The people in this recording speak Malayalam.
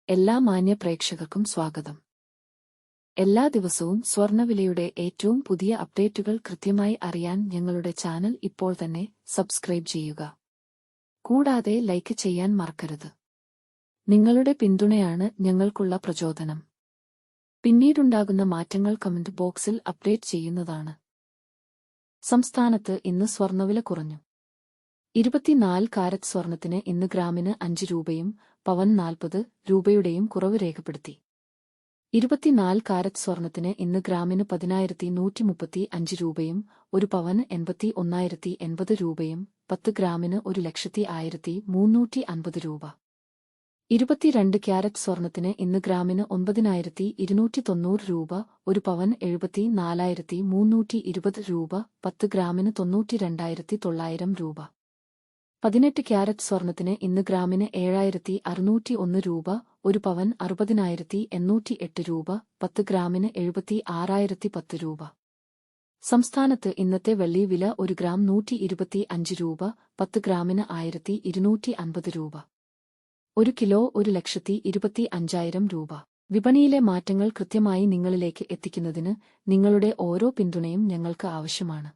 എല്ലാ മാന്യ പ്രേക്ഷകർക്കും സ്വാഗതം. എല്ലാ ദിവസവും സ്വർണ്ണവിലയുടെ ഏറ്റവും പുതിയ അപ്ഡേറ്റുകൾ കൃത്യമായി അറിയാൻ ഞങ്ങളുടെ ചാനൽ ഇപ്പോൾ തന്നെ സബ്സ്ക്രൈബ് ചെയ്യുക. കൂടാതെ ലൈക്ക് ചെയ്യാൻ മറക്കരുത്. നിങ്ങളുടെ പിന്തുണയാണ് ഞങ്ങൾക്കുള്ള പ്രചോദനം. പിന്നീടുണ്ടാകുന്ന മാറ്റങ്ങൾ കമന്റ് ബോക്സിൽ അപ്ഡേറ്റ് ചെയ്യുന്നതാണ്. സംസ്ഥാനത്ത് ഇന്ന് സ്വർണ്ണവില കുറഞ്ഞു. 24 കാരറ്റ് സ്വർണത്തിന് ഇന്ന് ഗ്രാമിന് 5 രൂപയും പവൻ 40 രൂപയുടെയും കുറവ് രേഖപ്പെടുത്തി. 24 കാരറ്റ് സ്വർണത്തിന് ഇന്ന് ഗ്രാമിന് 10,135 രൂപയും ഒരു പവന് 81,080 രൂപയും 10 ഗ്രാമിന് 1,01,350 രൂപ. 22 ക്യാരറ്റ് സ്വർണത്തിന് ഇന്ന് ഗ്രാമിന് 9,290 രൂപ, ഒരു പവൻ 74,320 രൂപ, 10 ഗ്രാമിന് 92,900 രൂപ. 18 ക്യാരറ്റ് സ്വർണത്തിന് ഇന്ന് ഗ്രാമിന് 7,601 രൂപ, ഒരു പവൻ 60,808 രൂപ, 10 ഗ്രാമിന് 76,010 രൂപ. സംസ്ഥാനത്ത് ഇന്നത്തെ വെള്ളി വില 1 ഗ്രാം 125 രൂപ, 10 ഗ്രാമിന് 1,250 രൂപ. 1 കിലോ 1,25,000 രൂപ. വിപണിയിലെ മാറ്റങ്ങൾ കൃത്യമായി നിങ്ങളിലേക്ക് എത്തിക്കുന്നതിന് നിങ്ങളുടെ ഓരോ പിന്തുണയും ഞങ്ങൾക്ക് ആവശ്യമാണ്.